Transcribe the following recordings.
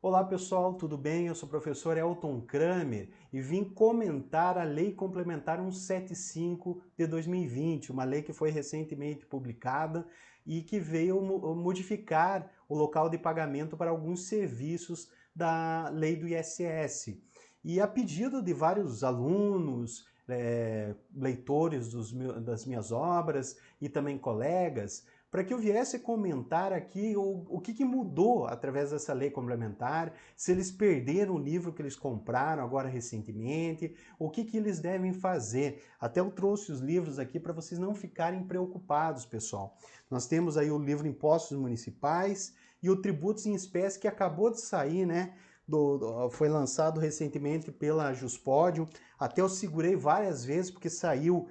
Olá pessoal, tudo bem? Eu sou o professor Elton Kramer e vim comentar a Lei Complementar 175 de 2020, uma lei que foi recentemente publicada e que veio modificar o local de pagamento para alguns serviços da lei do ISS. E a pedido de vários alunos, leitores das minhas obras e também colegas, para que eu viesse comentar aqui o que mudou através dessa lei complementar, se eles perderam o livro que eles compraram agora recentemente, o que eles devem fazer. Até eu trouxe os livros aqui para vocês não ficarem preocupados, pessoal. Nós temos aí o livro Impostos Municipais e o Tributos em Espécie, que acabou de sair, né? Foi lançado recentemente pela Juspódio. Até eu segurei várias vezes porque saiu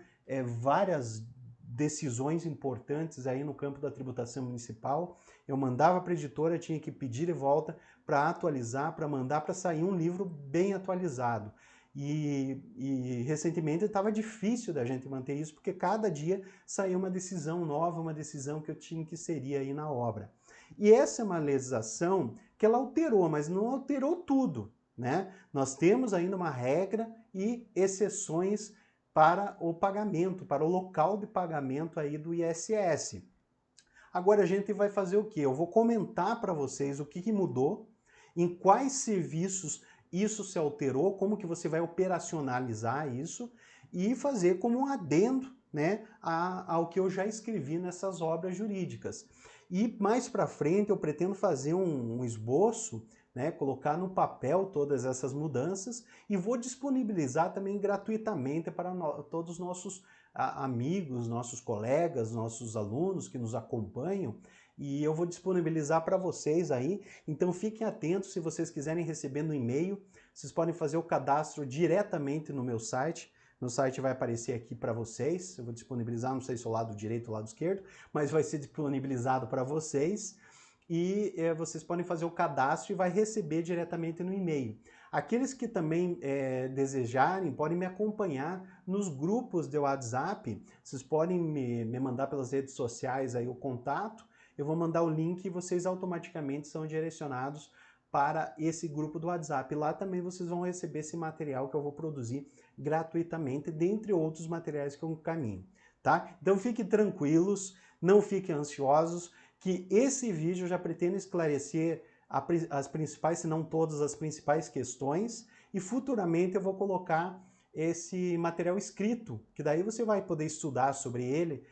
várias decisões importantes aí no campo da tributação municipal. Eu mandava para a editora, tinha que pedir de volta para atualizar, para mandar para sair um livro bem atualizado. E recentemente estava difícil da gente manter isso, porque cada dia saía uma decisão nova, uma decisão que eu tinha que inserir aí na obra. E essa é uma legislação que ela alterou, mas não alterou tudo, né? Nós temos ainda uma regra e exceções para o pagamento, para o local de pagamento aí do ISS. Agora a gente vai fazer o quê? Eu vou comentar para vocês o que mudou, em quais serviços isso se alterou, como que você vai operacionalizar isso e fazer como um adendo, né, ao que eu já escrevi nessas obras jurídicas. E mais para frente eu pretendo fazer um esboço, né, colocar no papel todas essas mudanças e vou disponibilizar também gratuitamente para todos os nossos amigos, nossos colegas, nossos alunos que nos acompanham, e eu vou disponibilizar para vocês aí. Então fiquem atentos, se vocês quiserem receber no e-mail, vocês podem fazer o cadastro diretamente no meu site. No site vai aparecer aqui para vocês, eu vou disponibilizar, não sei se é o lado direito ou o lado esquerdo, mas vai ser disponibilizado para vocês. E vocês podem fazer o cadastro e vai receber diretamente no e-mail. Aqueles que também desejarem podem me acompanhar nos grupos de WhatsApp, vocês podem me mandar pelas redes sociais aí o contato, eu vou mandar o link e vocês automaticamente são direcionados para esse grupo do WhatsApp. Lá também vocês vão receber esse material que eu vou produzir gratuitamente, dentre outros materiais que eu encaminho, tá? Então fiquem tranquilos, não fiquem ansiosos, que esse vídeo já pretende esclarecer as principais, se não todas as principais questões, e futuramente eu vou colocar esse material escrito, que daí você vai poder estudar sobre ele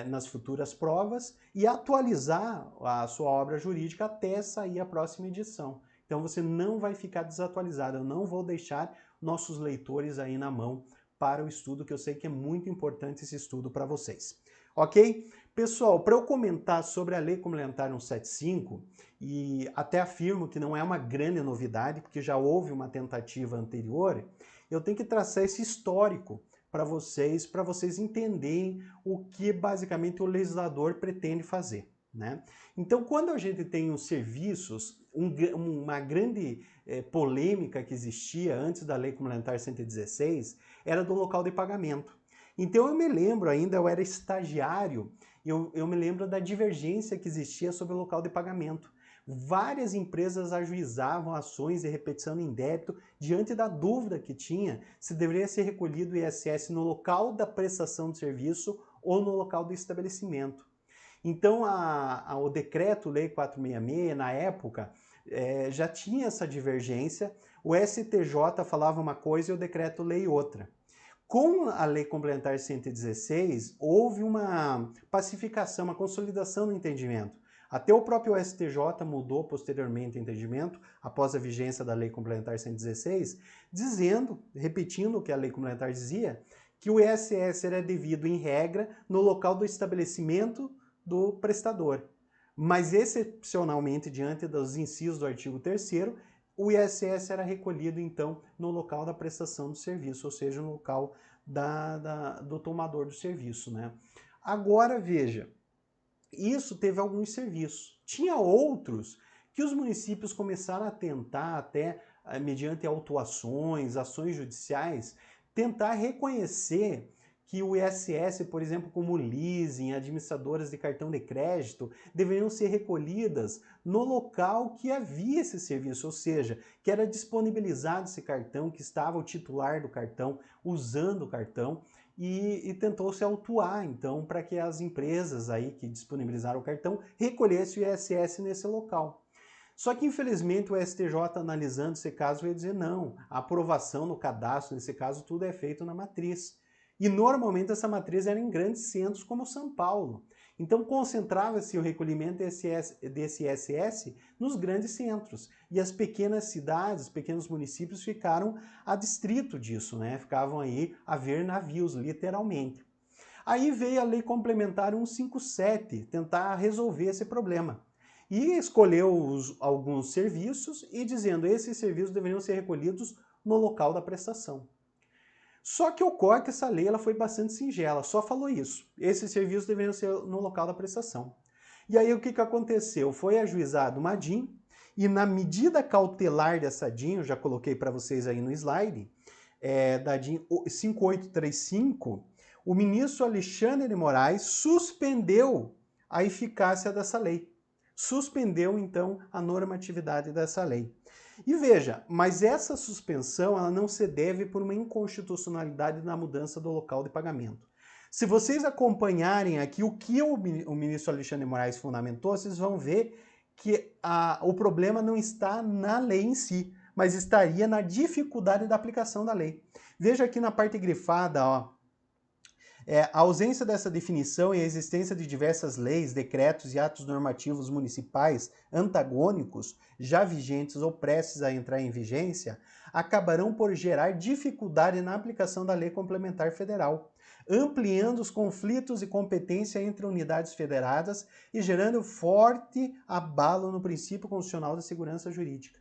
nas futuras provas e atualizar a sua obra jurídica até sair a próxima edição. Então você não vai ficar desatualizado, eu não vou deixar nossos leitores aí na mão para o estudo, que eu sei que é muito importante esse estudo para vocês. Ok? Pessoal, para eu comentar sobre a Lei Complementar 175, e até afirmo que não é uma grande novidade, porque já houve uma tentativa anterior, eu tenho que traçar esse histórico para vocês entenderem o que basicamente o legislador pretende fazer, né? Então, quando a gente tem os serviços, uma grande polêmica que existia antes da Lei Complementar 116 era do local de pagamento. Então eu me lembro ainda, eu era estagiário, eu me lembro da divergência que existia sobre o local de pagamento. Várias empresas ajuizavam ações de repetição em débito diante da dúvida que tinha se deveria ser recolhido o ISS no local da prestação de serviço ou no local do estabelecimento. Então o Decreto-Lei 466, na época, já tinha essa divergência, o STJ falava uma coisa e o Decreto-Lei outra. Com a Lei Complementar 116, houve uma pacificação, uma consolidação no entendimento. Até o próprio STJ mudou posteriormente o entendimento, após a vigência da Lei Complementar 116, dizendo, repetindo o que a Lei Complementar dizia, que o ISS era devido, em regra, no local do estabelecimento do prestador. Mas, excepcionalmente, diante dos incisos do artigo 3º, o ISS era recolhido, então, no local da prestação do serviço, ou seja, no local do tomador do serviço, né? Agora, veja, isso teve alguns serviços. Tinha outros que os municípios começaram a tentar, até mediante autuações, ações judiciais, tentar reconhecer que o ISS, por exemplo, como leasing, administradoras de cartão de crédito, deveriam ser recolhidas no local que havia esse serviço, ou seja, que era disponibilizado esse cartão, que estava o titular do cartão usando o cartão, e tentou-se autuar, então, para que as empresas aí que disponibilizaram o cartão recolhessem o ISS nesse local. Só que, infelizmente, o STJ, analisando esse caso, vai dizer não, a aprovação no cadastro, nesse caso, tudo é feito na matriz. E, normalmente, essa matriz era em grandes centros, como São Paulo. Então, concentrava-se o recolhimento desse ISS nos grandes centros. E as pequenas cidades, pequenos municípios ficaram adstrito disso, né? Ficavam aí a ver navios, literalmente. Aí veio a Lei Complementar 157 tentar resolver esse problema. E escolheu alguns serviços e dizendo que esses serviços deveriam ser recolhidos no local da prestação. Só que ocorre que essa lei ela foi bastante singela, só falou isso. Esses serviços deveriam ser no local da prestação. E aí o que aconteceu? Foi ajuizado uma DIN e na medida cautelar dessa DIN, eu já coloquei para vocês aí no slide, da DIN 5835, o ministro Alexandre de Moraes suspendeu a eficácia dessa lei. Suspendeu, então, a normatividade dessa lei. E veja, mas essa suspensão ela não se deve por uma inconstitucionalidade na mudança do local de pagamento. Se vocês acompanharem aqui o que o ministro Alexandre de Moraes fundamentou, vocês vão ver que o problema não está na lei em si, mas estaria na dificuldade da aplicação da lei. Veja aqui na parte grifada, ó, a ausência dessa definição e a existência de diversas leis, decretos e atos normativos municipais antagônicos, já vigentes ou prestes a entrar em vigência, acabarão por gerar dificuldade na aplicação da Lei Complementar Federal, ampliando os conflitos de competência entre unidades federadas e gerando forte abalo no princípio constitucional da segurança jurídica.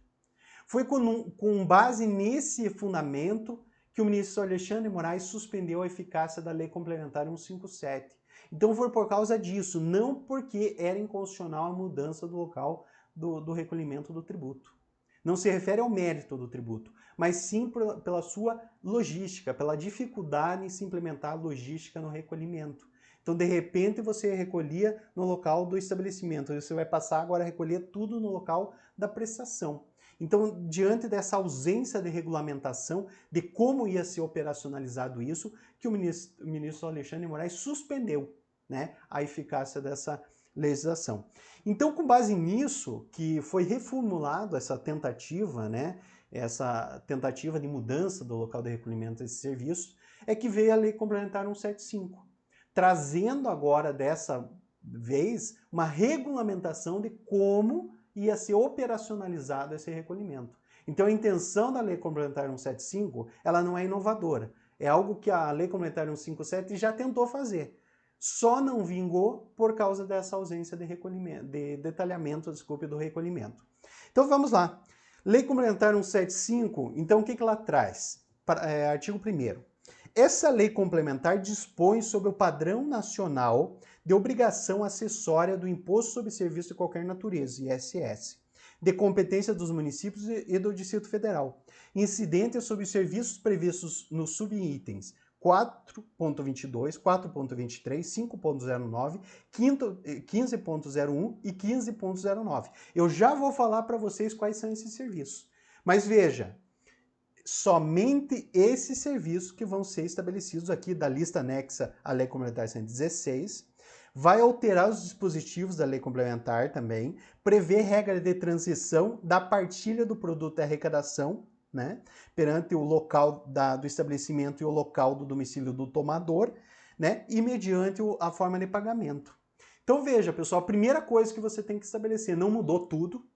Foi com base nesse fundamento que o ministro Alexandre de Moraes suspendeu a eficácia da Lei Complementar 157. Então foi por causa disso, não porque era inconstitucional a mudança do local do recolhimento do tributo. Não se refere ao mérito do tributo, mas sim pela sua logística, pela dificuldade em se implementar a logística no recolhimento. Então, de repente, você recolhia no local do estabelecimento, você vai passar agora a recolher tudo no local da prestação. Então, diante dessa ausência de regulamentação de como ia ser operacionalizado isso, que o ministro Alexandre de Moraes suspendeu, né, a eficácia dessa legislação. Então, com base nisso, que foi reformulado essa tentativa, né, essa tentativa de mudança do local de recolhimento desses serviços, é que veio a Lei Complementar 175, trazendo agora dessa vez uma regulamentação de como ia ser operacionalizado esse recolhimento. Então a intenção da Lei Complementar 175, ela não é inovadora. É algo que a Lei Complementar 157 já tentou fazer. Só não vingou por causa dessa ausência de recolhimento, de detalhamento, desculpe, do recolhimento. Então vamos lá. Lei Complementar 175, então o que ela traz? Artigo 1º. Essa lei complementar dispõe sobre o padrão nacional de obrigação acessória do Imposto sobre Serviço de Qualquer Natureza, ISS, de competência dos municípios e do Distrito Federal, incidentes sobre os serviços previstos nos subitens 4.22, 4.23, 5.09, 15.01 e 15.09. Eu já vou falar para vocês quais são esses serviços. Mas veja, somente esses serviços que vão ser estabelecidos aqui da lista anexa à Lei Complementar 116, vai alterar os dispositivos da Lei Complementar também, prevê regra de transição da partilha do produto da arrecadação, né, perante o local do estabelecimento e o local do domicílio do tomador, né, e mediante a forma de pagamento. Então veja, pessoal, a primeira coisa que você tem que estabelecer, não mudou tudo.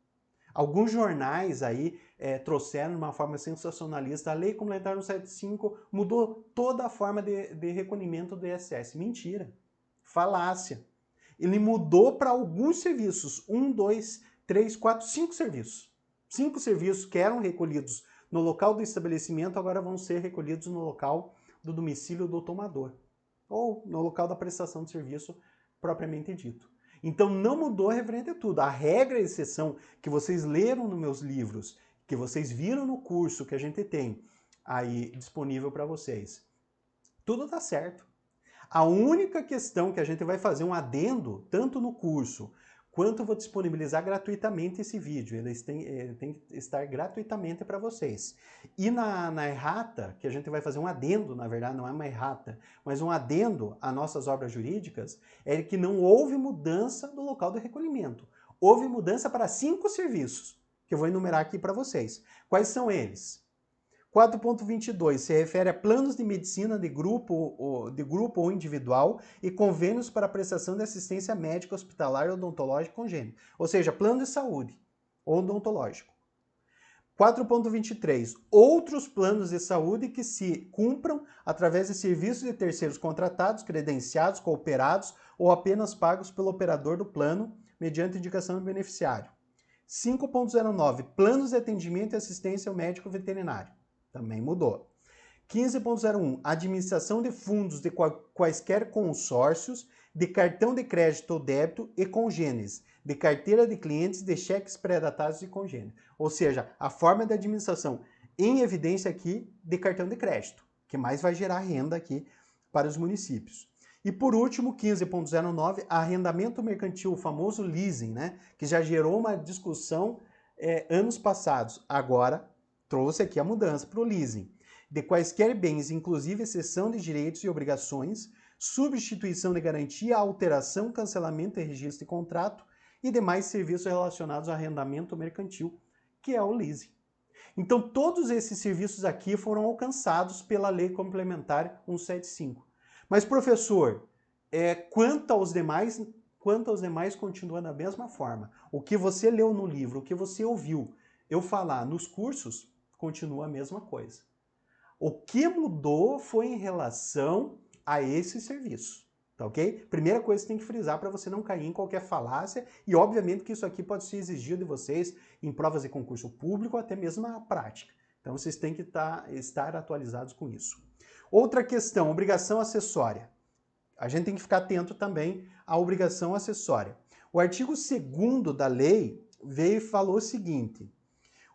Alguns jornais aí trouxeram de uma forma sensacionalista, a Lei Complementar 175 mudou toda a forma de recolhimento do ISS. Mentira, falácia. Ele mudou para alguns serviços, 1, 2, 3, 4, 5 serviços. 5 serviços que eram recolhidos no local do estabelecimento, agora vão ser recolhidos no local do domicílio do tomador, ou no local da prestação de serviço propriamente dito. Então não mudou referente a tudo. A regra e exceção que vocês leram nos meus livros, que vocês viram no curso que a gente tem aí disponível para vocês, tudo está certo. A única questão que a gente vai fazer um adendo, tanto no curso, quanto eu vou disponibilizar gratuitamente esse vídeo. Ele tem que estar gratuitamente para vocês. E na errata, que a gente vai fazer um adendo, na verdade não é uma errata, mas um adendo às nossas obras jurídicas, é que não houve mudança do local de recolhimento. Houve mudança para 5 serviços, que eu vou enumerar aqui para vocês. Quais são eles? 4.22 se refere a planos de medicina de grupo ou individual e convênios para prestação de assistência médica, hospitalar, odontológica e congênita. Ou seja, plano de saúde odontológico. 4.23 outros planos de saúde que se cumpram através de serviços de terceiros contratados, credenciados, cooperados ou apenas pagos pelo operador do plano mediante indicação do beneficiário. 5.09 planos de atendimento e assistência ao médico veterinário. Também mudou. 15.01 administração de fundos de quaisquer consórcios, de cartão de crédito ou débito e congêneres, de carteira de clientes, de cheques pré-datados e congêneres. Ou seja, a forma de administração em evidência aqui de cartão de crédito, que mais vai gerar renda aqui para os municípios. E por último, 15.09, arrendamento mercantil, o famoso leasing, né? Que já gerou uma discussão anos passados. Agora trouxe aqui a mudança para o leasing. De quaisquer bens, inclusive exceção de direitos e obrigações, substituição de garantia, alteração, cancelamento e registro de contrato e demais serviços relacionados ao arrendamento mercantil, que é o leasing. Então, todos esses serviços aqui foram alcançados pela Lei Complementar 175. Mas, professor, quanto aos demais continua da mesma forma. O que você leu no livro, o que você ouviu eu falar nos cursos, continua a mesma coisa. O que mudou foi em relação a esse serviço, tá ok? Primeira coisa que você tem que frisar para você não cair em qualquer falácia e, obviamente, que isso aqui pode ser exigido de vocês em provas de concurso público ou até mesmo na prática. Então, vocês têm que estar atualizados com isso. Outra questão, obrigação acessória. A gente tem que ficar atento também à obrigação acessória. O artigo 2º da lei veio e falou o seguinte: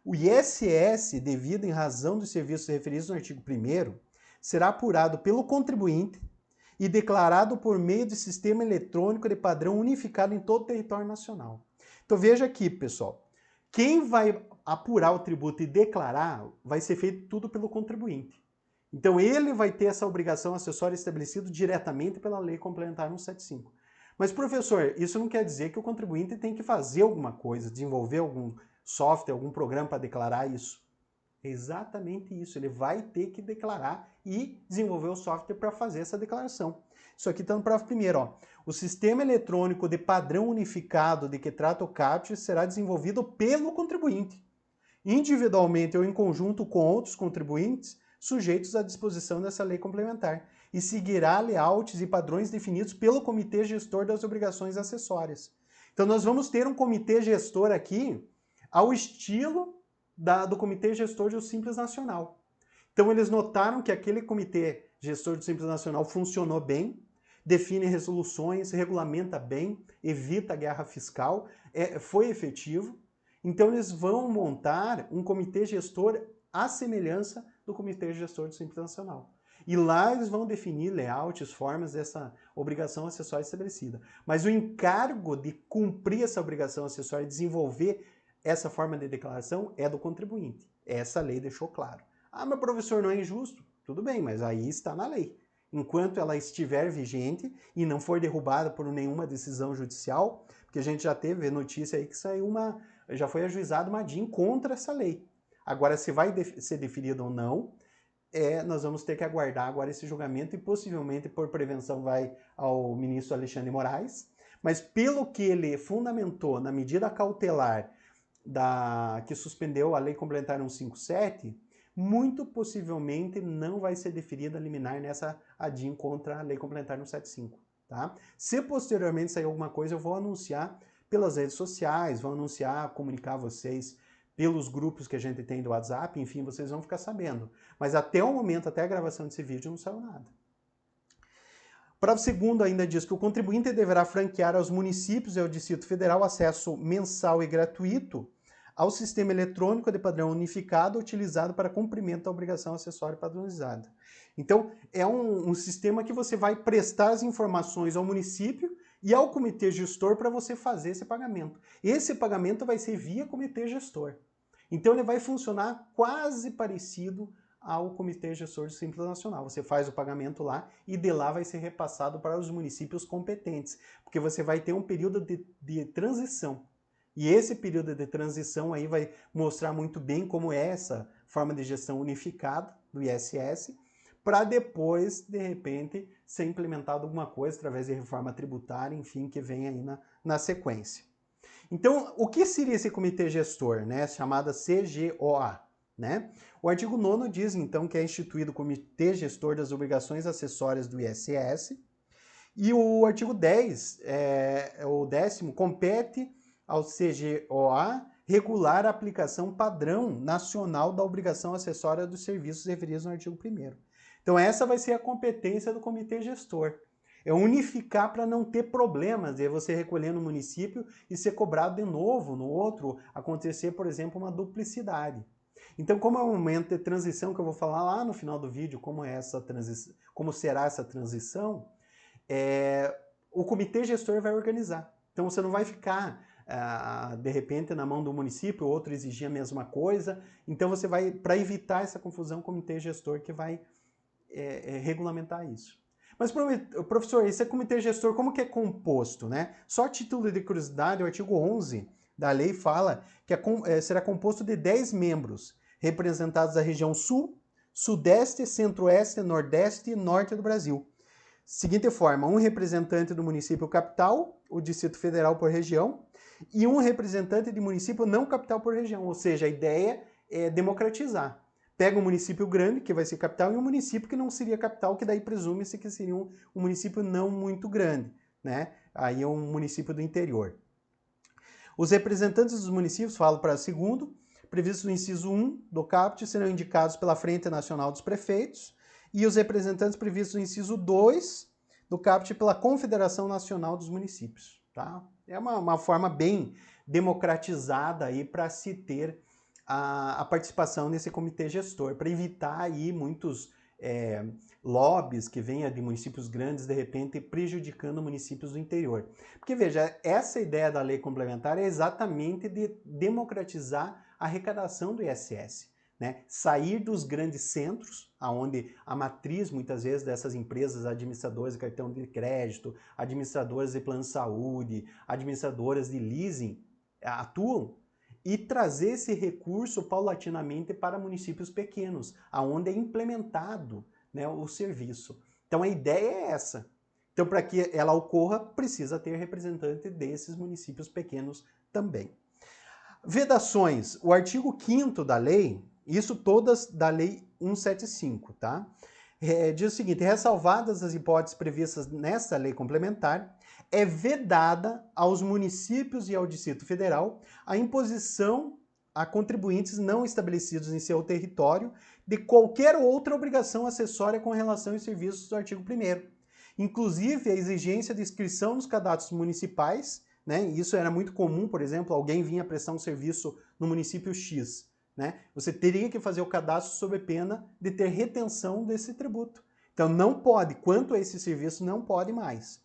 o ISS, devido em razão dos serviços referidos no artigo 1º, será apurado pelo contribuinte e declarado por meio de sistema eletrônico de padrão unificado em todo o território nacional. Então veja aqui, pessoal, quem vai apurar o tributo e declarar vai ser feito tudo pelo contribuinte. Então ele vai ter essa obrigação acessória estabelecida diretamente pela Lei Complementar 175. Mas, professor, isso não quer dizer que o contribuinte tem que fazer alguma coisa, desenvolver algum software, algum programa para declarar isso. É exatamente isso, ele vai ter que declarar e desenvolver o software para fazer essa declaração. Isso aqui está no parágrafo 1º, ó. O sistema eletrônico de padrão unificado de que trata o CAPT será desenvolvido pelo contribuinte, individualmente ou em conjunto com outros contribuintes sujeitos à disposição dessa lei complementar, e seguirá layouts e padrões definidos pelo Comitê Gestor das Obrigações Acessórias. Então nós vamos ter um comitê gestor aqui ao estilo do Comitê Gestor do Simples Nacional. Então eles notaram que aquele Comitê Gestor do Simples Nacional funcionou bem, define resoluções, regulamenta bem, evita a guerra fiscal, foi efetivo. Então eles vão montar um Comitê Gestor à semelhança do Comitê Gestor do Simples Nacional. E lá eles vão definir layouts, formas dessa obrigação acessória estabelecida. Mas o encargo de cumprir essa obrigação acessória e desenvolver essa forma de declaração é do contribuinte. Essa lei deixou claro. Ah, mas professor, não é injusto? Tudo bem, mas aí está na lei. Enquanto ela estiver vigente e não for derrubada por nenhuma decisão judicial, porque a gente já teve notícia aí que já foi ajuizada uma DIN contra essa lei. Agora, se vai ser deferida ou não, nós vamos ter que aguardar agora esse julgamento e possivelmente, por prevenção, vai ao ministro Alexandre Moraes. Mas pelo que ele fundamentou na medida cautelar que suspendeu a Lei Complementar 157, muito possivelmente não vai ser deferida a liminar nessa ADIM contra a Lei Complementar 175. Tá? Se posteriormente sair alguma coisa, eu vou anunciar pelas redes sociais, vou anunciar, comunicar a vocês pelos grupos que a gente tem do WhatsApp, enfim, vocês vão ficar sabendo. Mas até o momento, até a gravação desse vídeo, não saiu nada. O parágrafo 2º ainda diz que o contribuinte deverá franquear aos municípios e ao Distrito Federal acesso mensal e gratuito ao sistema eletrônico de padrão unificado utilizado para cumprimento da obrigação acessória padronizada. Então, é um sistema que você vai prestar as informações ao município e ao comitê gestor para você fazer esse pagamento. Esse pagamento vai ser via comitê gestor. Então, ele vai funcionar quase parecido ao Comitê Gestor do Simples Nacional. Você faz o pagamento lá e de lá vai ser repassado para os municípios competentes, porque você vai ter um período de transição. E esse período de transição aí vai mostrar muito bem como é essa forma de gestão unificada do ISS, para depois, de repente, ser implementado alguma coisa através de reforma tributária, enfim, que vem aí na sequência. Então, o que seria esse comitê gestor, né, chamada CGOA? Né? O artigo 9º diz, então, que é instituído o Comitê Gestor das Obrigações Acessórias do ISS, e o artigo 10, o 10º, compete ao CGOA regular a aplicação padrão nacional da obrigação acessória dos serviços referidos no artigo 1º. Então, essa vai ser a competência do Comitê Gestor. É unificar para não ter problemas de você recolher no município e ser cobrado de novo no outro, acontecer, por exemplo, uma duplicidade. Então, como é um momento de transição, que eu vou falar lá no final do vídeo como será essa transição, o comitê gestor vai organizar. Então, você não vai ficar, de repente, na mão do município, o outro exigir a mesma coisa. Então, você vai, para evitar essa confusão, o comitê gestor que vai regulamentar isso. Mas, professor, esse comitê gestor, como que é composto, né? Só a título de curiosidade, o artigo 11 da lei fala que será composto de 10 membros, representados da região Sul, Sudeste, Centro-Oeste, Nordeste e Norte do Brasil. Seguinte forma, um representante do município capital, o Distrito Federal por região, e um representante de município não capital por região. Ou seja, a ideia é democratizar. Pega um município grande, que vai ser capital, e um município que não seria capital, que daí presume-se que seria um município não muito grande, né? Aí é um município do interior. Os representantes dos municípios, falo para segundo, previstos no inciso 1 do caput, serão indicados pela Frente Nacional dos Prefeitos, e os representantes previstos no inciso 2 do caput pela Confederação Nacional dos Municípios. Tá? É uma forma bem democratizada aí para se ter a participação nesse comitê gestor, para evitar aí muitos lobbies que venham de municípios grandes, de repente, prejudicando municípios do interior. Porque, veja, essa ideia da lei complementar é exatamente de democratizar a arrecadação do ISS. Né? Sair dos grandes centros, onde a matriz, muitas vezes, dessas empresas administradoras de cartão de crédito, administradoras de plano de saúde, administradoras de leasing, atuam, e trazer esse recurso paulatinamente para municípios pequenos, onde é implementado, né, o serviço. Então a ideia é essa. Então, para que ela ocorra, precisa ter representante desses municípios pequenos também. Vedações. O artigo 5º da lei, isso todas da lei 175, tá? Diz o seguinte: ressalvadas as hipóteses previstas nesta lei complementar, é vedada aos municípios e ao Distrito Federal a imposição a contribuintes não estabelecidos em seu território de qualquer outra obrigação acessória com relação aos serviços do artigo 1º. Inclusive, a exigência de inscrição nos cadastros municipais, né? Isso era muito comum, por exemplo, alguém vinha prestar um serviço no município X, né? Você teria que fazer o cadastro sob pena de ter retenção desse tributo. Então não pode, quanto a esse serviço, não pode mais.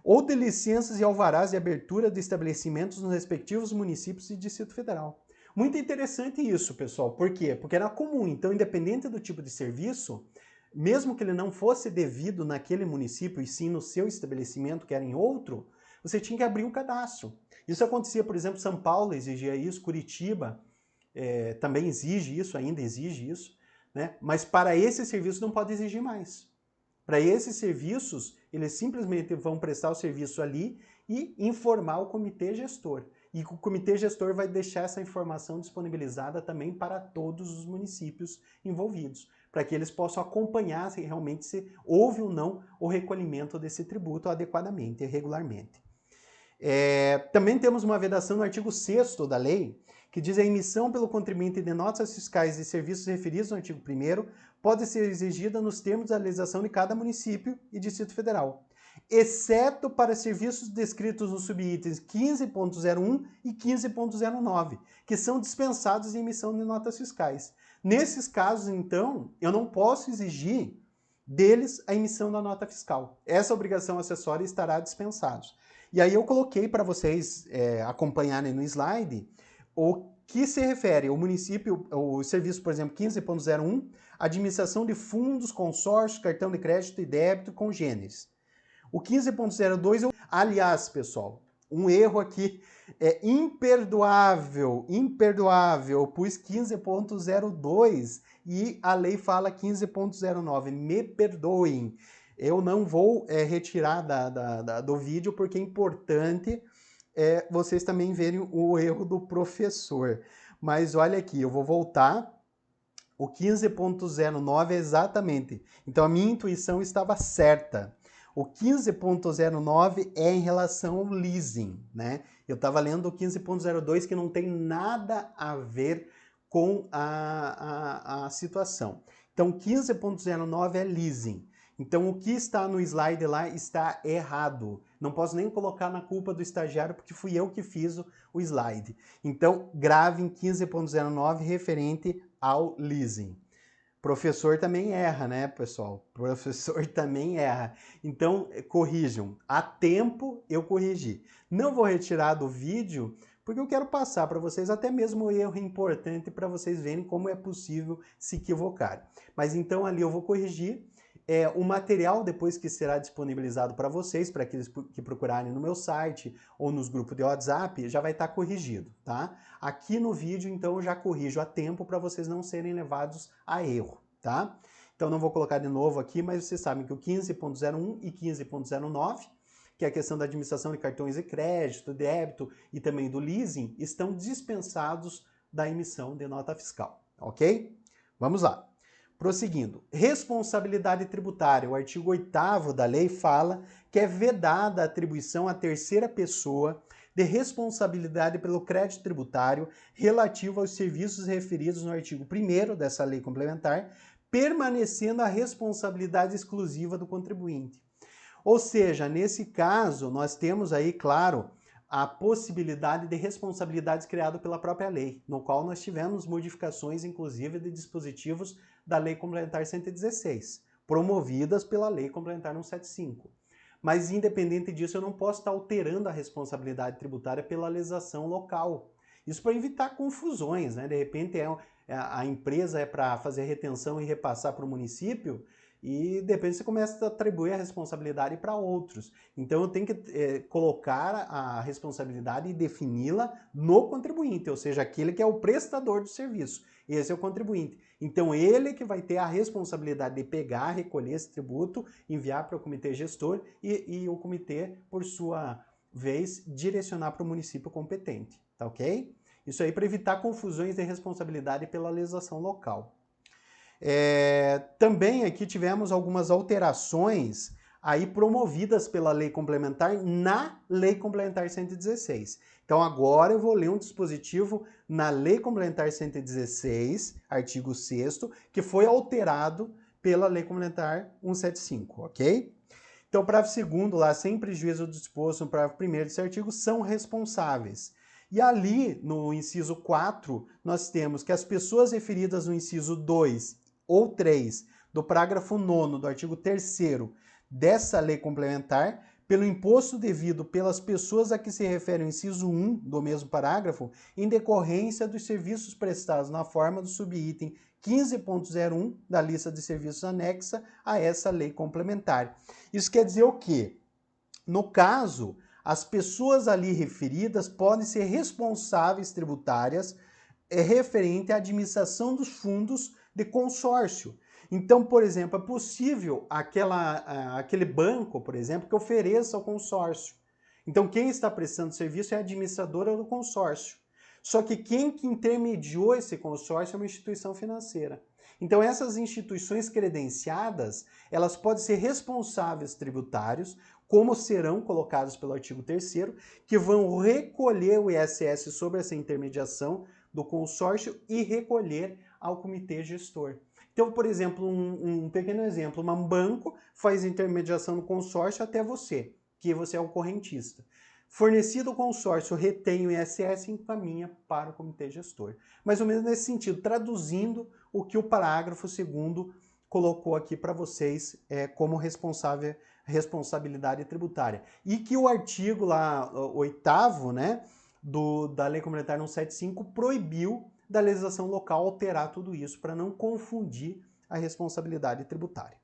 Ou de licenças e alvarás de abertura de estabelecimentos nos respectivos municípios e Distrito Federal. Muito interessante isso, pessoal. Por quê? Porque era comum. Então, independente do tipo de serviço, mesmo que ele não fosse devido naquele município e sim no seu estabelecimento, que era em outro, você tinha que abrir um cadastro. Isso acontecia, por exemplo, São Paulo exigia isso, Curitiba também exige isso, ainda exige isso, né? Mas para esse serviço não pode exigir mais. Para esses serviços, eles simplesmente vão prestar o serviço ali e informar o comitê gestor. E o comitê gestor vai deixar essa informação disponibilizada também para todos os municípios envolvidos, para que eles possam acompanhar se realmente se houve ou não o recolhimento desse tributo adequadamente e regularmente. Também temos uma vedação no artigo 6º da lei, que diz: a emissão pelo contribuinte de notas fiscais e serviços referidos no artigo 1º pode ser exigida nos termos da legislação de cada município e Distrito Federal. exceto para serviços descritos nos subitens 15.01 e 15.09, que são dispensados em emissão de notas fiscais. Nesses casos, então, eu não posso exigir deles a emissão da nota fiscal. Essa obrigação acessória estará dispensada. E aí eu coloquei para vocês acompanharem no slide o que se refere ao município, o serviço, por exemplo, 15.01, administração de fundos, consórcios, cartão de crédito e débito congêneres. O 15.02, aliás, pessoal, um erro aqui é imperdoável, eu pus 15.02 e a lei fala 15.09, me perdoem. Eu não vou retirar do vídeo porque é importante vocês também verem o erro do professor. Mas olha aqui, eu vou voltar. O 15.09 é exatamente. Então a minha intuição estava certa. O 15.09 é em relação ao leasing, né? Eu estava lendo o 15.02 que não tem nada a ver com a situação. Então 15.09 é leasing. Então o que está no slide lá está errado. Não posso nem colocar na culpa do estagiário porque fui eu que fiz o slide. Então grave em 15.09 referente ao leasing. Professor também erra, né, pessoal? Professor também erra. Então, corrijam. A tempo, eu corrigi. Não vou retirar do vídeo, porque eu quero passar para vocês até mesmo o erro importante para vocês verem como é possível se equivocar. Mas então ali eu vou corrigir. O material depois que será disponibilizado para vocês, para aqueles que procurarem no meu site ou nos grupos de WhatsApp, já vai estar corrigido, tá? Aqui no vídeo, então, eu já corrijo a tempo para vocês não serem levados a erro, tá? Então, não vou colocar de novo aqui, mas vocês sabem que o 15.01 e 15.09, que é a questão da administração de cartões de crédito, débito e também do leasing, estão dispensados da emissão de nota fiscal, ok? Vamos lá. Prosseguindo, responsabilidade tributária. O artigo 8º da lei fala que é vedada a atribuição à terceira pessoa de responsabilidade pelo crédito tributário relativo aos serviços referidos no artigo 1º dessa lei complementar, permanecendo a responsabilidade exclusiva do contribuinte. Ou seja, nesse caso, nós temos aí, claro, a possibilidade de responsabilidades criadas pela própria lei, no qual nós tivemos modificações, inclusive, de dispositivos da Lei Complementar 116, promovidas pela Lei Complementar 175. Mas, independente disso, eu não posso estar alterando a responsabilidade tributária pela legislação local. Isso para evitar confusões, né? De repente, a empresa é para fazer retenção e repassar para o município, e de repente você começa a atribuir a responsabilidade para outros. Então eu tenho que colocar a responsabilidade e defini-la no contribuinte, ou seja, aquele que é o prestador do serviço. Esse é o contribuinte. Então ele que vai ter a responsabilidade de pegar, recolher esse tributo, enviar para o comitê gestor e o comitê, por sua vez, direcionar para o município competente. Tá ok? Isso aí para evitar confusões de responsabilidade pela legislação local. Também aqui tivemos algumas alterações aí promovidas pela lei complementar na Lei Complementar 116. Então agora eu vou ler um dispositivo na Lei Complementar 116, artigo 6º, que foi alterado pela Lei Complementar 175, ok? Então, parágrafo 2º, lá, sem prejuízo do disposto no parágrafo 1º desse artigo, são responsáveis. E ali, no inciso 4, nós temos que as pessoas referidas no inciso 2 ou 3 do parágrafo 9º do artigo 3º dessa lei complementar, pelo imposto devido pelas pessoas a que se refere o inciso 1 do mesmo parágrafo, em decorrência dos serviços prestados na forma do subitem 15.01 da lista de serviços anexa a essa lei complementar. Isso quer dizer o quê? No caso, as pessoas ali referidas podem ser responsáveis tributárias referente à administração dos fundos de consórcio. Então, por exemplo, é possível aquele banco, por exemplo, que ofereça o consórcio. Então, quem está prestando serviço é a administradora do consórcio. Só que quem intermediou esse consórcio é uma instituição financeira. Então, essas instituições credenciadas, elas podem ser responsáveis tributários, como serão colocados pelo artigo 3º, que vão recolher o ISS sobre essa intermediação do consórcio e recolher ao comitê gestor. Então, por exemplo, um pequeno exemplo, um banco faz intermediação no consórcio até você, que você é o correntista. Fornecido o consórcio, retém o ISS e encaminha para o comitê gestor. Mais ou menos nesse sentido, traduzindo o que o parágrafo 2º colocou aqui para vocês como responsabilidade tributária. E que o artigo lá, 8º, né, da Lei Complementar 175 proibiu da legislação local alterar tudo isso para não confundir a responsabilidade tributária.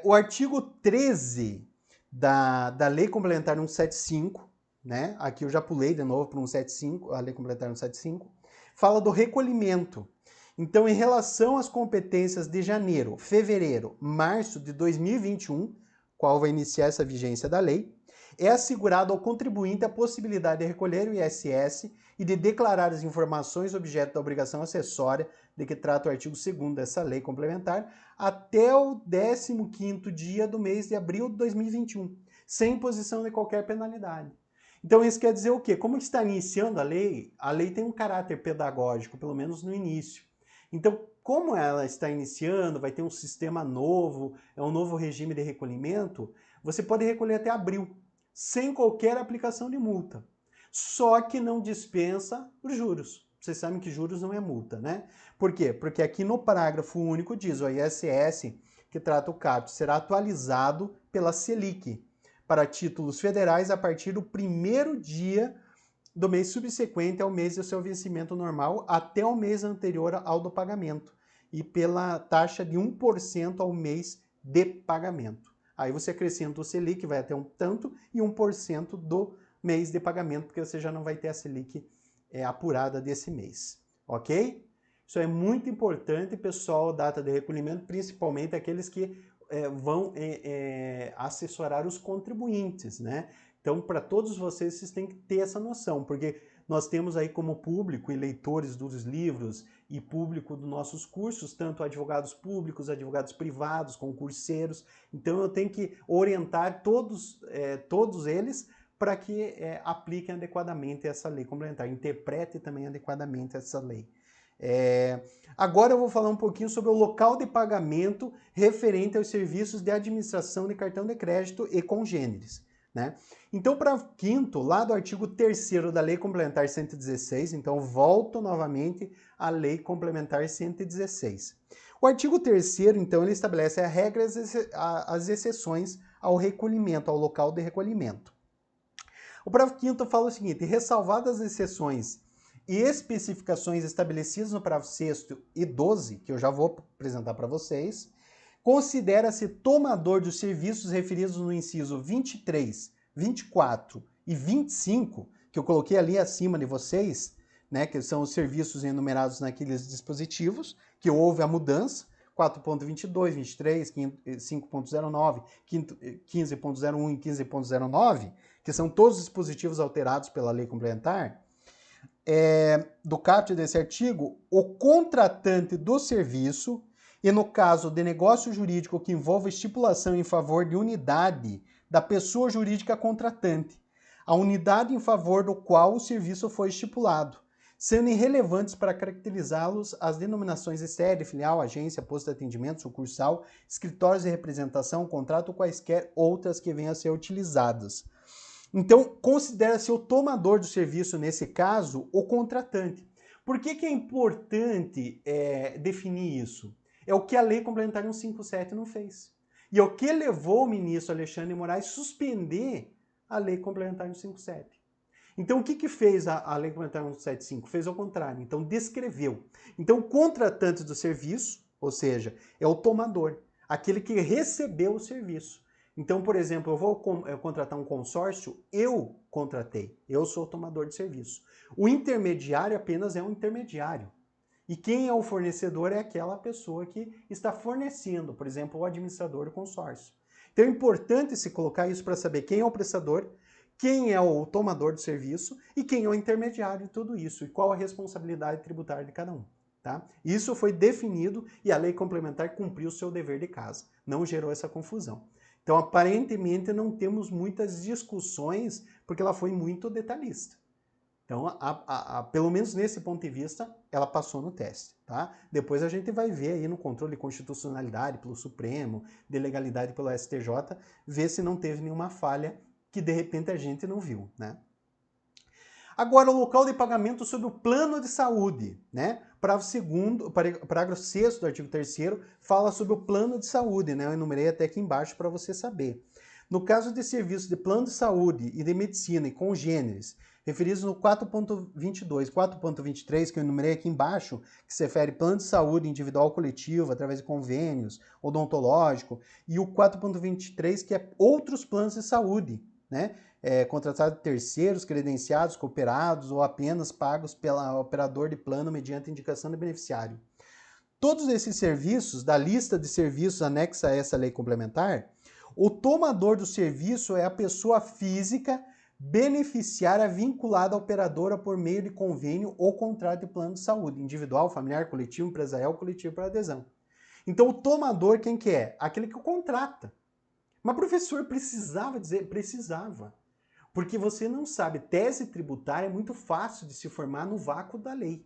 O artigo 13 da Lei Complementar 175, né? Aqui eu já pulei de novo para 175, a Lei Complementar 175, fala do recolhimento. Então, em relação às competências de janeiro, fevereiro, março de 2021, qual vai iniciar essa vigência da lei, é assegurado ao contribuinte a possibilidade de recolher o ISS e de declarar as informações objeto da obrigação acessória de que trata o artigo 2º dessa lei complementar até o 15º dia do mês de abril de 2021, sem imposição de qualquer penalidade. Então isso quer dizer o quê? Como está iniciando a lei tem um caráter pedagógico, pelo menos no início. Então, como ela está iniciando, vai ter um sistema novo, é um novo regime de recolhimento, você pode recolher até abril, sem qualquer aplicação de multa. Só que não dispensa os juros. Vocês sabem que juros não é multa, né? Por quê? Porque aqui no parágrafo único diz o ISS, que trata o CAPT, será atualizado pela Selic para títulos federais a partir do 1º dia do mês subsequente ao mês do seu vencimento normal até o mês anterior ao do pagamento e pela taxa de 1% ao mês de pagamento. Aí você acrescenta o Selic, vai até um tanto, e 1% do mês de pagamento, porque você já não vai ter a Selic apurada desse mês, ok? Isso é muito importante, pessoal, data de recolhimento, principalmente aqueles que vão assessorar os contribuintes, né? Então, para todos vocês têm que ter essa noção, porque nós temos aí como público e leitores dos livros e público dos nossos cursos, tanto advogados públicos, advogados privados, concurseiros. Então, eu tenho que orientar todos eles para que apliquem adequadamente essa lei complementar, interpretem também adequadamente essa lei. Agora eu vou falar um pouquinho sobre o local de pagamento referente aos serviços de administração de cartão de crédito e congêneres, né? Então, para quinto, lá do artigo 3º da Lei Complementar 116, então volto novamente à Lei Complementar 116. O artigo 3º, então, ele estabelece as regras, as exceções ao recolhimento, ao local de recolhimento. O parágrafo 5º fala o seguinte: ressalvadas as exceções e especificações estabelecidas no parágrafo 6º e 12, que eu já vou apresentar para vocês, considera-se tomador dos serviços referidos no inciso 23, 24 e 25, que eu coloquei ali acima de vocês, né, que são os serviços enumerados naqueles dispositivos, que houve a mudança, 4.22, 23, 5.09, 15.01 e 15.09, que são todos os dispositivos alterados pela lei complementar, do caput desse artigo, o contratante do serviço, e no caso de negócio jurídico que envolva estipulação em favor de unidade da pessoa jurídica contratante, a unidade em favor do qual o serviço foi estipulado, sendo irrelevantes para caracterizá-los as denominações de sede, filial, agência, posto de atendimento, sucursal, escritórios de representação, contrato ou quaisquer outras que venham a ser utilizadas. Então, considera-se o tomador do serviço, nesse caso, o contratante. Por que é importante definir isso? É o que a Lei Complementar 157 não fez. E é o que levou o ministro Alexandre de Moraes a suspender a Lei Complementar 157. Então, o que fez a Lei Complementar 175? Fez ao contrário. Então, descreveu. Então, o contratante do serviço, ou seja, é o tomador, aquele que recebeu o serviço. Então, por exemplo, eu vou contratar um consórcio, eu contratei, eu sou o tomador de serviço. O intermediário apenas é um intermediário. E quem é o fornecedor é aquela pessoa que está fornecendo, por exemplo, o administrador do consórcio. Então é importante se colocar isso para saber quem é o prestador, quem é o tomador de serviço e quem é o intermediário de tudo isso e qual a responsabilidade tributária de cada um. Tá? Isso foi definido e a lei complementar cumpriu o seu dever de casa, não gerou essa confusão. Então, aparentemente, não temos muitas discussões porque ela foi muito detalhista. Então, pelo menos nesse ponto de vista, ela passou no teste, tá? Depois a gente vai ver aí no controle de constitucionalidade pelo Supremo, de legalidade pelo STJ, ver se não teve nenhuma falha que de repente a gente não viu, né? Agora, o local de pagamento sobre o plano de saúde, né? Parágrafo 6º do artigo 3º fala sobre o plano de saúde, né? Eu enumerei até aqui embaixo para você saber. No caso de serviços de plano de saúde e de medicina e congêneres, referidos no 4.22, 4.23, que eu enumerei aqui embaixo, que se refere plano de saúde individual coletivo, através de convênios, odontológico, e o 4.23, que é outros planos de saúde, né? Contratado de terceiros, credenciados, cooperados ou apenas pagos pelo operador de plano mediante indicação do beneficiário. Todos esses serviços, da lista de serviços anexa a essa lei complementar, o tomador do serviço é a pessoa física beneficiária vinculada à operadora por meio de convênio ou contrato de plano de saúde, individual, familiar, coletivo, empresarial, coletivo por adesão. Então, o tomador, quem que é? Aquele que o contrata. Mas, professor, precisava dizer? Precisava. Porque você não sabe, tese tributária é muito fácil de se formar no vácuo da lei.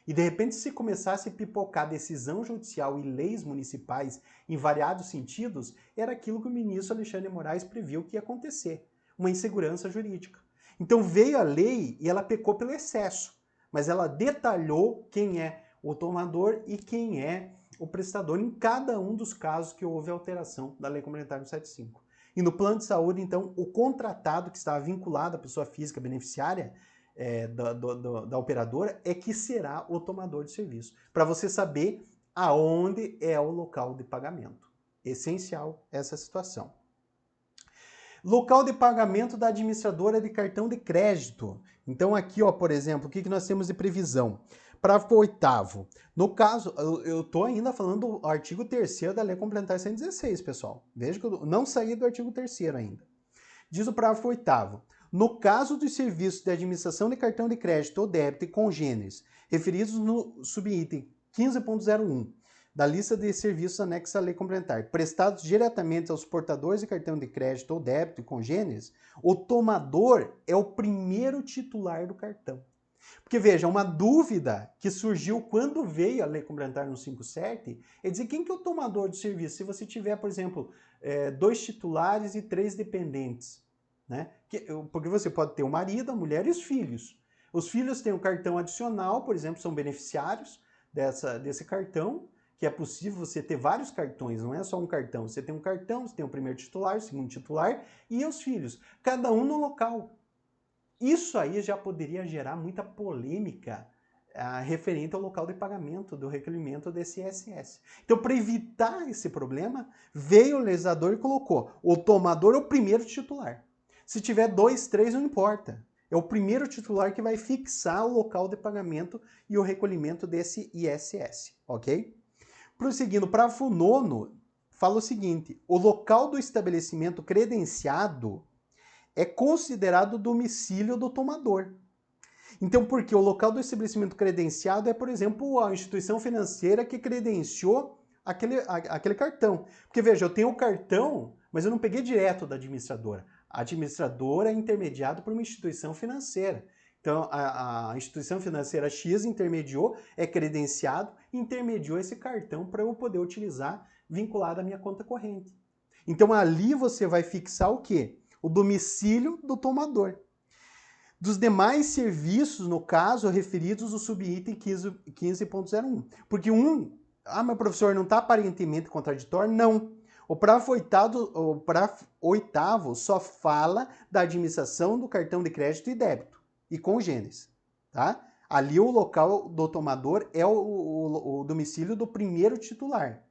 E de repente, se começasse a pipocar decisão judicial e leis municipais em variados sentidos, era aquilo que o ministro Alexandre de Moraes previu que ia acontecer, uma insegurança jurídica. Então veio a lei e ela pecou pelo excesso, mas ela detalhou quem é o tomador e quem é o prestador em cada um dos casos que houve alteração da Lei Complementar 175. E no plano de saúde, então, o contratado que estava vinculado à pessoa física beneficiária da operadora é que será o tomador de serviço. Para você saber aonde é o local de pagamento. Essencial essa situação. Local de pagamento da administradora de cartão de crédito. Então aqui, ó, por exemplo, o que nós temos de previsão? Parágrafo 8º. No caso, eu estou ainda falando do artigo 3º da Lei Complementar 116, pessoal. Veja que eu não saí do artigo 3º ainda. Diz o parágrafo 8º. No caso dos serviços de administração de cartão de crédito ou débito e congêneres, referidos no subitem 15.01 da lista de serviços anexa à lei complementar, prestados diretamente aos portadores de cartão de crédito ou débito e congêneres, o tomador é o primeiro titular do cartão. Porque, veja, uma dúvida que surgiu quando veio a Lei Complementar 157 é dizer quem que é o tomador do serviço. Se você tiver, por exemplo, 2 titulares e 3 dependentes, né? Porque você pode ter o marido, a mulher e os filhos. Os filhos têm um cartão adicional, por exemplo, são beneficiários desse cartão, que é possível você ter vários cartões, não é só um cartão. Você tem um cartão, você tem o primeiro titular, o segundo titular e os filhos, cada um no local. Isso aí já poderia gerar muita polêmica referente ao local de pagamento do recolhimento desse ISS. Então, para evitar esse problema, veio o legislador e colocou: o tomador é o primeiro titular. Se tiver 2, 3, não importa. É o primeiro titular que vai fixar o local de pagamento e o recolhimento desse ISS, ok? Prosseguindo, o parágrafo 9º fala o seguinte: o local do estabelecimento credenciado é considerado o domicílio do tomador. Então, porque o local do estabelecimento credenciado é, por exemplo, a instituição financeira que credenciou aquele cartão. Porque, veja, eu tenho o cartão, mas eu não peguei direto da administradora. A administradora é intermediada por uma instituição financeira. Então, a instituição financeira X intermediou, é credenciado, intermediou esse cartão para eu poder utilizar vinculado à minha conta corrente. Então, ali você vai fixar o quê? O domicílio do tomador. Dos demais serviços, no caso, referidos no subitem 15.01. Porque mas professor, não está aparentemente contraditório? Não. O parágrafo 8º só fala da administração do cartão de crédito e débito e congêneres, tá? Ali o local do tomador é o domicílio do primeiro titular.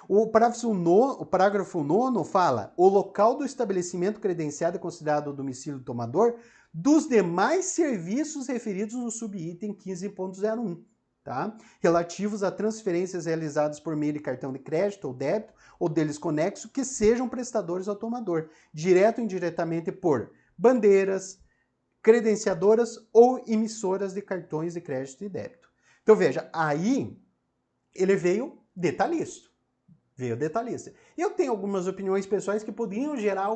O parágrafo 9º fala: o local do estabelecimento credenciado é considerado o domicílio do tomador dos demais serviços referidos no subitem 15.01, tá? Relativos a transferências realizadas por meio de cartão de crédito ou débito ou deles conexo que sejam prestadores ao tomador, direto ou indiretamente por bandeiras, credenciadoras ou emissoras de cartões de crédito e débito. Então veja, aí ele veio detalhista. Eu tenho algumas opiniões pessoais que poderiam gerar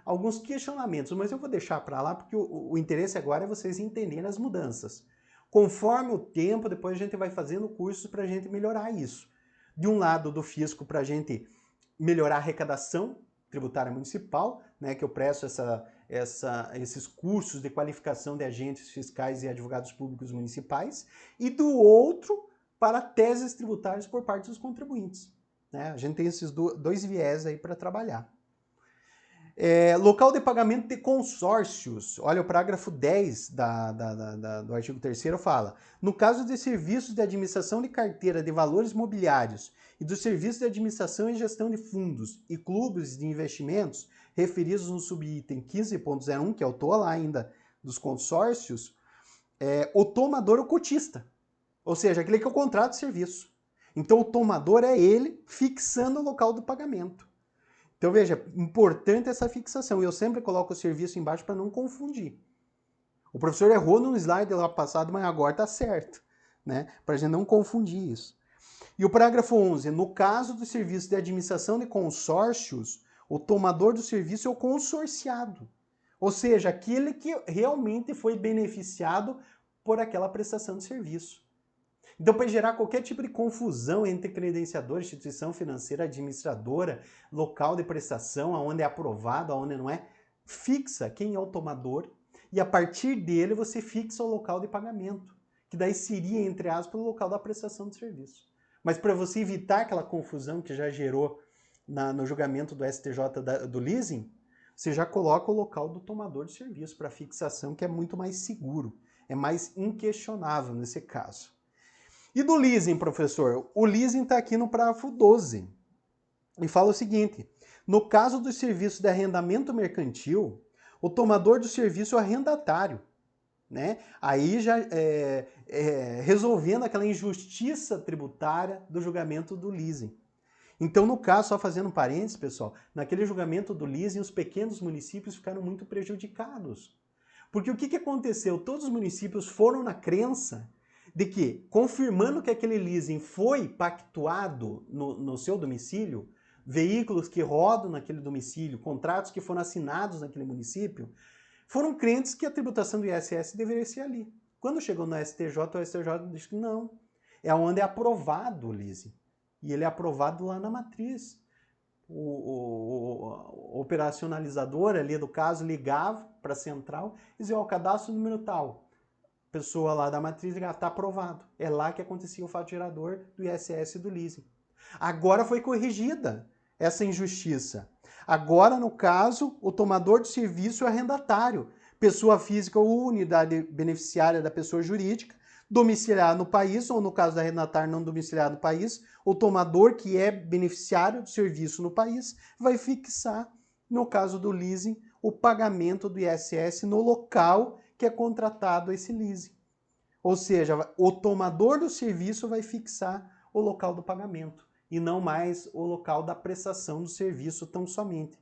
alguns questionamentos, mas eu vou deixar para lá porque o interesse agora é vocês entenderem as mudanças. Conforme o tempo, depois a gente vai fazendo cursos para a gente melhorar isso. De um lado do fisco para a gente melhorar a arrecadação tributária municipal, né, que eu presto esses cursos de qualificação de agentes fiscais e advogados públicos municipais, e do outro para teses tributárias por parte dos contribuintes. Né? A gente tem esses dois viés aí para trabalhar. Local de pagamento de consórcios. Olha, o parágrafo 10 do artigo 3º fala: no caso de serviços de administração de carteira de valores mobiliários e dos serviços de administração e gestão de fundos e clubes de investimentos referidos no subitem 15.01, que é o TOA lá ainda dos consórcios, o tomador é o cotista, ou seja, aquele que é o contrato de serviço. Então o tomador é ele fixando o local do pagamento. Então veja, importante essa fixação. Eu sempre coloco o serviço embaixo para não confundir. O professor errou no slide lá passado, mas agora está certo, né? Para a gente não confundir isso. E o parágrafo 11, no caso do serviço de administração de consórcios, o tomador do serviço é o consorciado. Ou seja, aquele que realmente foi beneficiado por aquela prestação de serviço. Então, para gerar qualquer tipo de confusão entre credenciador, instituição financeira, administradora, local de prestação, aonde é aprovado, aonde não é, fixa quem é o tomador e a partir dele você fixa o local de pagamento, que daí seria, entre aspas, o local da prestação de serviço. Mas para você evitar aquela confusão que já gerou no julgamento do STJ do leasing, você já coloca o local do tomador de serviço para fixação, que é muito mais seguro, é mais inquestionável nesse caso. E do leasing, professor? O leasing está aqui no parágrafo 12 e fala o seguinte: no caso do serviço de arrendamento mercantil, o tomador do serviço é o arrendatário, né? Aí já resolvendo aquela injustiça tributária do julgamento do leasing. Então, no caso, só fazendo um parênteses, pessoal, naquele julgamento do leasing, os pequenos municípios ficaram muito prejudicados. Porque o que aconteceu? Todos os municípios foram na crença de que, confirmando que aquele leasing foi pactuado no seu domicílio, veículos que rodam naquele domicílio, contratos que foram assinados naquele município, foram crentes que a tributação do ISS deveria ser ali. Quando chegou no STJ, o STJ disse que não. É onde é aprovado o leasing. E ele é aprovado lá na matriz. O operacionalizador ali do caso ligava para a central e dizia: o cadastro número tal. Pessoa lá da matriz está aprovado. É lá que acontecia o fato gerador do ISS e do leasing. Agora foi corrigida essa injustiça. Agora, no caso, o tomador de serviço é o arrendatário, pessoa física ou unidade beneficiária da pessoa jurídica, domiciliado no país, ou no caso do arrendatário não domiciliado no país, o tomador que é beneficiário do serviço no país vai fixar, no caso do leasing, o pagamento do ISS no local que é contratado esse leasing. Ou seja, o tomador do serviço vai fixar o local do pagamento e não mais o local da prestação do serviço tão somente.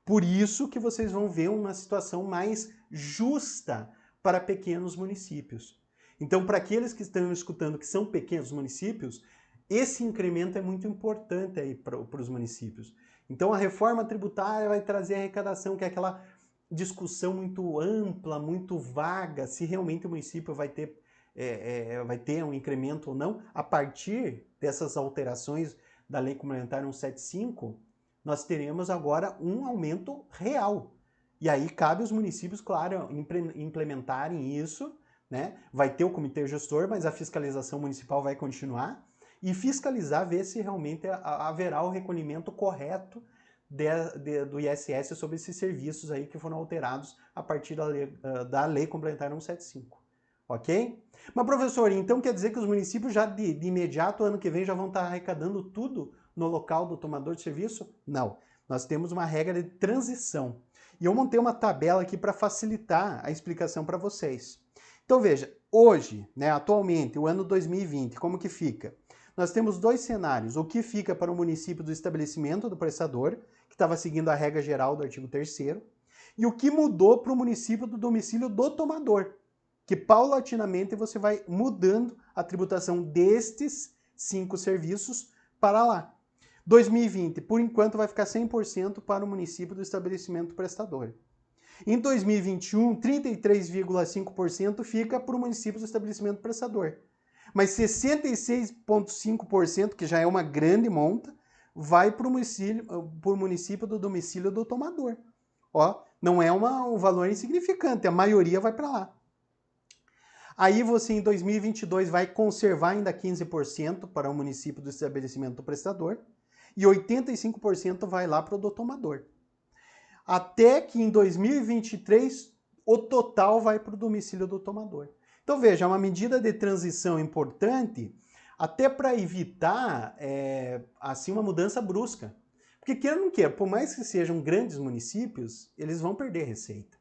Por isso que vocês vão ver uma situação mais justa para pequenos municípios. Então, para aqueles que estão escutando que são pequenos municípios, esse incremento é muito importante aí para os municípios. Então, a reforma tributária vai trazer a arrecadação, que é aquela discussão muito ampla, muito vaga, se realmente o município vai ter um incremento ou não. A partir dessas alterações da Lei Complementar 175, nós teremos agora um aumento real. E aí cabe aos municípios, claro, implementarem isso, né? Vai ter o comitê gestor, mas a fiscalização municipal vai continuar e fiscalizar, ver se realmente haverá o recolhimento correto do ISS sobre esses serviços aí que foram alterados a partir da Lei Complementar 175. Ok? Mas, professor, então quer dizer que os municípios já de imediato, ano que vem, já vão estar arrecadando tudo no local do tomador de serviço? Não. Nós temos uma regra de transição. E eu montei uma tabela aqui para facilitar a explicação para vocês. Então, veja, hoje, né, atualmente, o ano 2020, como que fica? Nós temos dois cenários. O que fica para o município do estabelecimento do prestador, que estava seguindo a regra geral do artigo 3º, e o que mudou para o município do domicílio do tomador, que paulatinamente você vai mudando a tributação destes 5 serviços para lá. 2020, por enquanto, vai ficar 100% para o município do estabelecimento prestador. Em 2021, 33,5% fica para o município do estabelecimento prestador. Mas 66,5%, que já é uma grande monta, vai para o município do domicílio do tomador. Ó, não é um valor insignificante, a maioria vai para lá. Aí você, em 2022, vai conservar ainda 15% para o município do estabelecimento prestador e 85% vai lá para o do tomador. Até que em 2023, o total vai para o domicílio do tomador. Então veja, é uma medida de transição importante, até para evitar assim uma mudança brusca. Porque queira ou não queira, por mais que sejam grandes municípios, eles vão perder receita.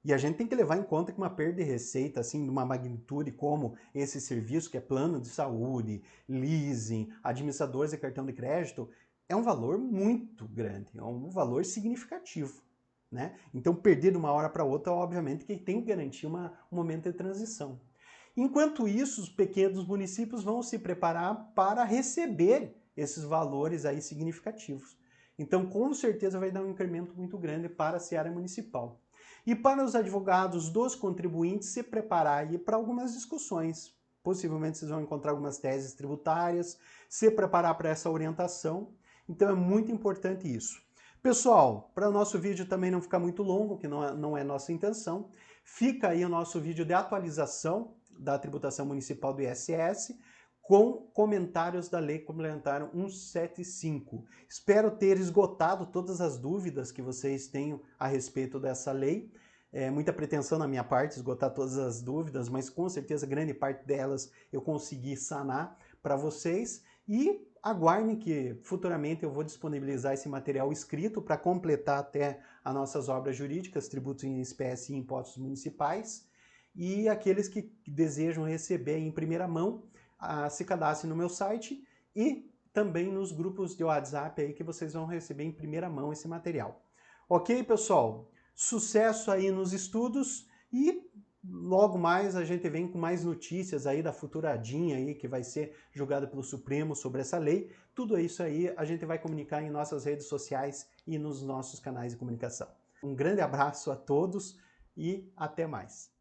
E a gente tem que levar em conta que uma perda de receita, assim, de uma magnitude como esse serviço, que é plano de saúde, leasing, administradores de cartão de crédito, é um valor muito grande, é um valor significativo, né? Então, perder de uma hora para outra, obviamente, que tem que garantir um momento de transição. Enquanto isso, os pequenos municípios vão se preparar para receber esses valores aí significativos. Então, com certeza, vai dar um incremento muito grande para a seara municipal. E para os advogados dos contribuintes se preparar aí para algumas discussões. Possivelmente vocês vão encontrar algumas teses tributárias, se preparar para essa orientação. Então é muito importante isso. Pessoal, para o nosso vídeo também não ficar muito longo, que não é nossa intenção, fica aí o nosso vídeo de atualização da tributação municipal do ISS, com comentários da Lei Complementar 175. Espero ter esgotado todas as dúvidas que vocês tenham a respeito dessa lei. É muita pretensão na minha parte esgotar todas as dúvidas, mas com certeza grande parte delas eu consegui sanar para vocês. E aguardem que futuramente eu vou disponibilizar esse material escrito para completar até as nossas obras jurídicas, tributos em espécie e impostos municipais. E aqueles que desejam receber em primeira mão, se cadastre no meu site e também nos grupos de WhatsApp aí que vocês vão receber em primeira mão esse material. Ok, pessoal? Sucesso aí nos estudos e logo mais a gente vem com mais notícias aí da futura DIN aí que vai ser julgada pelo Supremo sobre essa lei. Tudo isso aí a gente vai comunicar em nossas redes sociais e nos nossos canais de comunicação. Um grande abraço a todos e até mais.